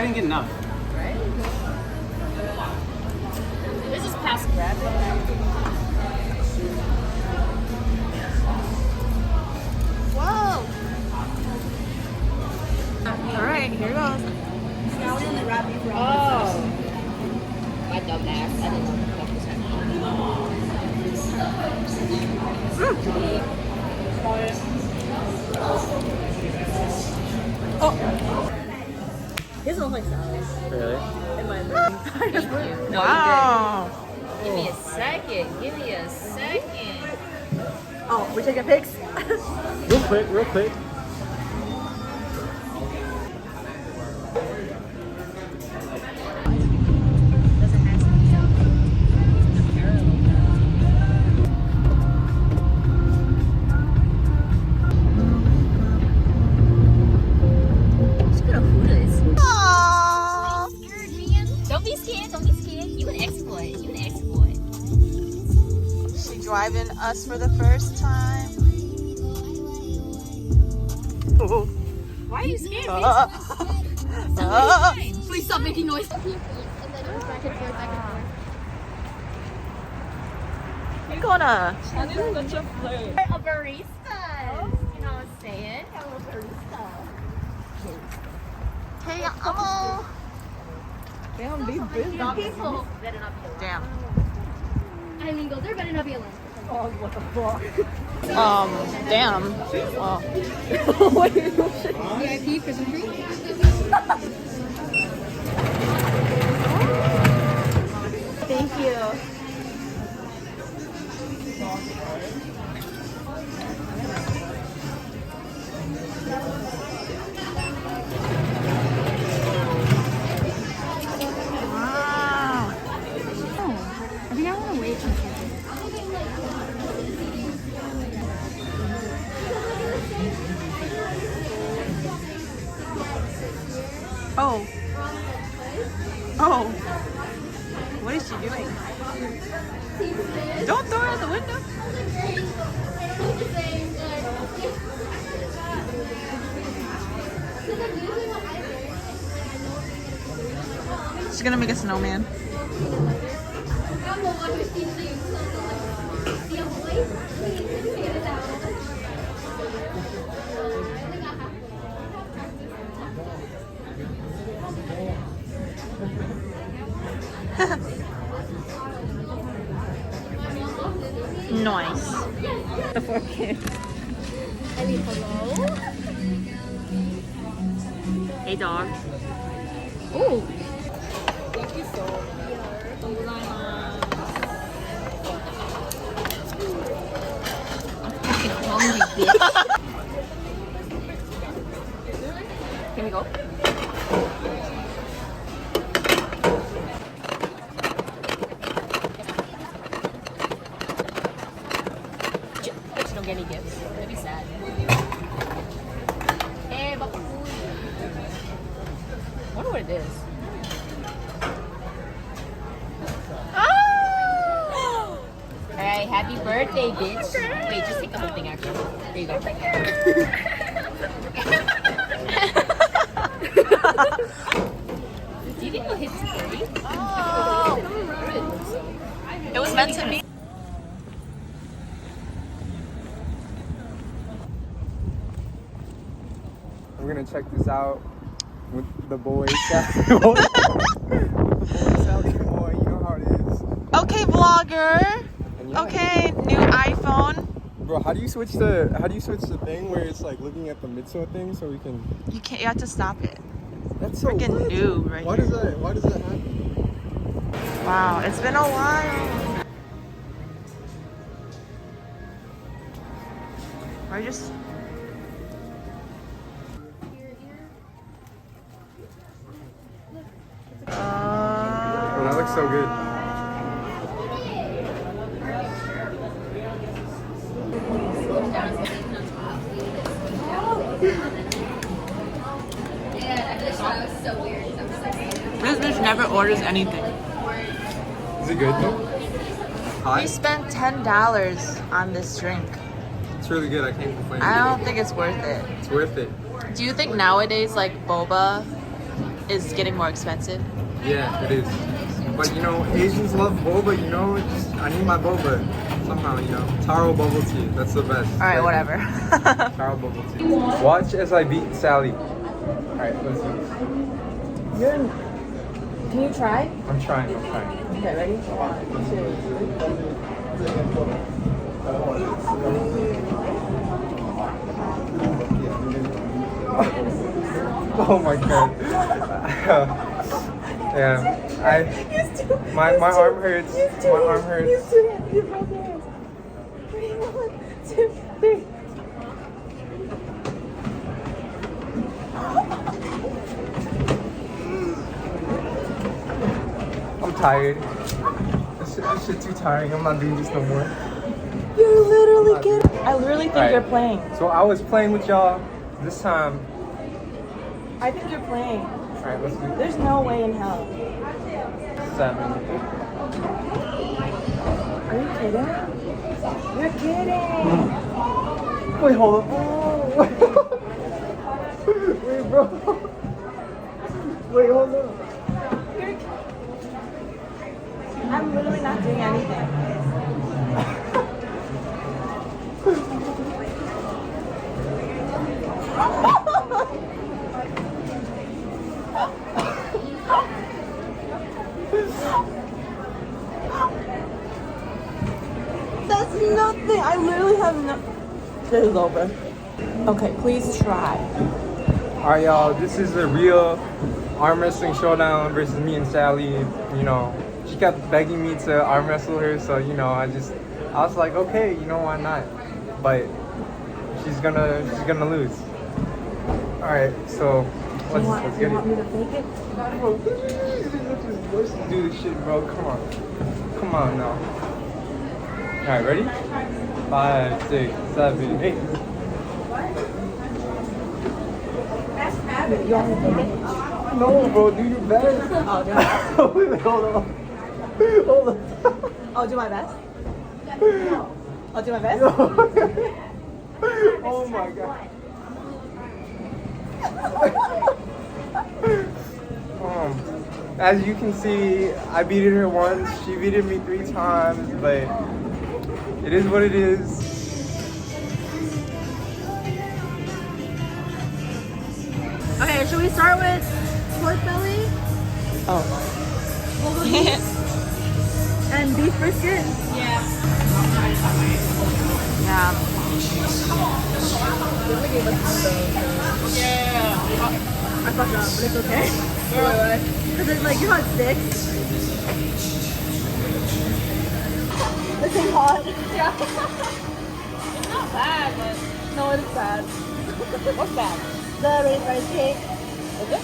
I didn't get enough. Right? This is past grab. Whoa! All right, here goes. Oh. My dumb ass. I didn't know what the fuck was happening. Oh. This one looks like salad. Really? In my opinion. No, Wow. give me a second. Give me a second. Oh, we're taking pics. Real quick, real quick. Doesn't have to be parallel. Just gonna who this? Aww. Scared, man. Don't be scared. Don't be scared. You an exploit. You an exploit. She driving us for the first time. Why are you scared, bitch? Please stop making noise. And then back and forth, back and forth. You're gonna. A barista. You know what I'm saying? A little barista. Hey, Amo. Damn, these people better not be alone. Damn. I mean, go there, better not be alone. Damn. Well. VIP prison free. Thank you. Wow. I think I want to wait for something. Oh. Oh. What is she doing? Don't throw it out the window. She's gonna make a snowman. Nice. The 4K. I mean, hello? Hey, dog. Ooh. Thank you so Can we go? Bet you don't get any gifts. That'd be sad. Hey, Bakuy. I wonder what it is. Alright, happy birthday, bitch. Wait, just take the whole thing, actually. There you go. Do you think we'll hit 3? Oh. It was meant to be. We're gonna check this out with the boys. With the boys, Sally boy, you know how it is. Okay, vlogger. And yeah. Okay, new iPhone. Bro, how do you switch the thing where it's like looking at the midsole thing so we can? You can't. You have to stop it. That's so Freaking weird. noob right Why here. does that happen? Wow, it's been a while. We're just. Oh, that looks so good. This bitch never orders anything. Is it good though? We Hot? spent $10 on this drink. It's really good. I can't complain. I don't think it's worth it. It's worth it. Do you think nowadays, like, boba is getting more expensive. Yeah, it is. But you know, Asians love boba. You know, I need my boba somehow. You know, taro bubble tea. That's the best. All right, whatever. Taro bubble tea. Watch as I beat Sally. All right, let's do it. Can you try? I'm trying. Okay, ready? 1, 2, 3. Oh my god. Yeah, my arm hurts. My arm hurts. You both hands. 1, 2, 3. I'm tired. This shit too tiring. I'm not doing this no more. You're literally kidding. I literally think Alright. you're playing. So I was playing with y'all this time. I think you're playing. Alright, let's do There's no way in hell. 7. Are you kidding? You're kidding. Wait, hold on. Wait, bro. Wait, hold on. I'm literally not doing anything. That's nothing. I literally have no. This is over. Okay, please try. Alright, y'all. This is a real arm wrestling showdown versus me and Sally. You know, she kept begging me to arm wrestle her, so you know, I was like, okay, you know, why not? But she's gonna lose. Alright, so let's get it. Want me to fake it? Bro, let's do this shit, bro. Come on now. Alright, ready? 5, 6, 7, 8. You want me to fake it? No, bro, do your best. Oh, do my best. Wait, hold on. Hold on. Oh, do my best? I'll do my best? Oh my god. As you can see, I beat her once, she beat me 3 times, but it is what it is. Okay, should we start with pork belly Oh. and beef brisket? Yeah. I fucked up, but it's okay. Because it's like, you know how it sticks? This thing hot. Yeah. It's not bad, but No, it's bad. what's bad? The rice cake. Is it?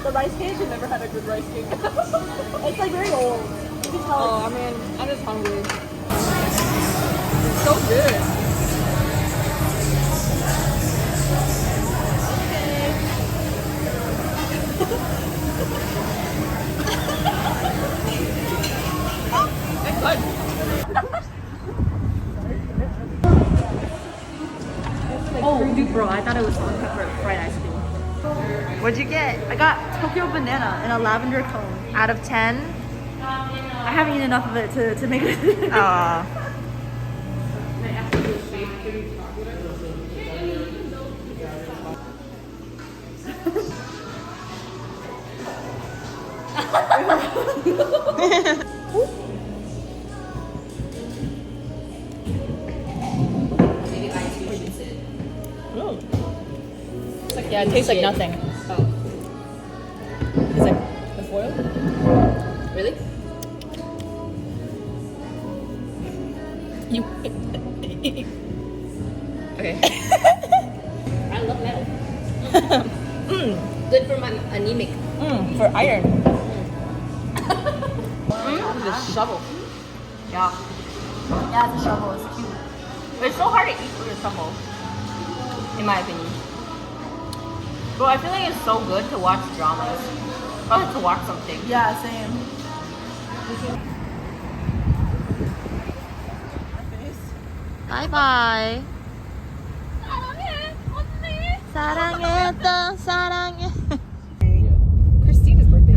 The rice cake? I've never had a good rice cake. It's like very old. You can tell. Oh, I mean, I'm just hungry. It's so good. It's good. Oh, dude, bro, I thought it was salt pepper fried ice cream. What'd you get? I got Tokyo banana in a lavender cone. Out of 10? I haven't eaten enough of it to make it. Aw. Yeah, it tastes like nothing. It's like the foil? Really? You. Okay. I love metal. Good for my anemic. For iron. The shovel. Yeah. Yeah, the shovel is cute. But it's so hard to eat with a shovel, in my opinion. But I feel like it's so good to watch dramas. Or to watch something. Yeah, same. Bye bye. 사랑해 또 사랑해.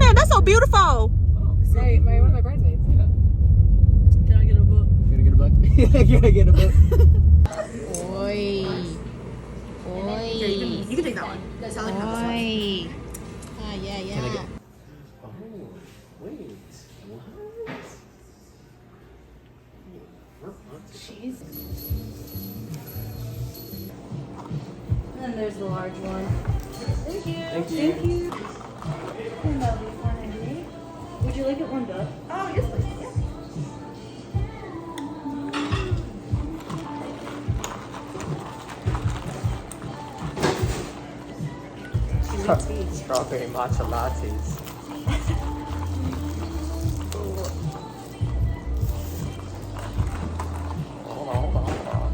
Damn, that's so beautiful. One of my bridesmaids. Can I get a book? You gonna get a book? You gonna get a book? Oi. You can take that one. Oi. Ah, yeah, yeah. Oh, wait. What? And then there's the large one. Thank you. Thank you. And that'll be $4.98. Would you like it warmed up? Oh, yes, please. Yeah. Strawberry matcha lattes. Hold on.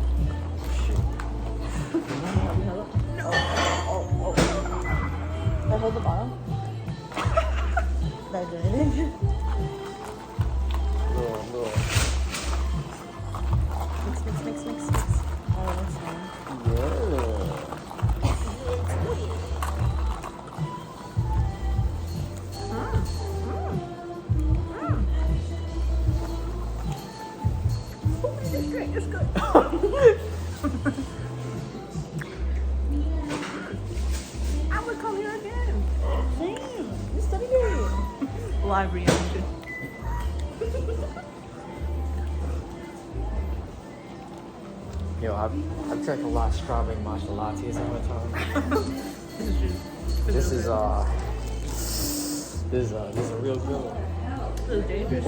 Shit. I hold the bottom. That's it. Little. Mix. Oh, that's fine. Yeah. It's great. It's good. I would come here again. Same. You study here. Live reaction. Yo, I've drank a lot of strawberry matcha lattes all the time. This is a real good one. This is dangerous.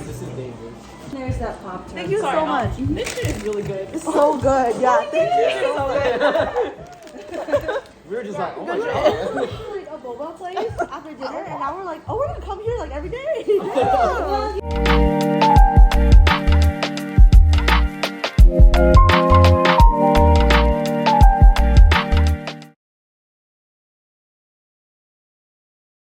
This is dangerous. There's that pop. Thank you so much. This shit is really good. It's so good. Yeah. Thank you so good. We were just like, oh my We were god. like a boba place after dinner, and now we're like, oh, we're gonna come here like every day. Yeah.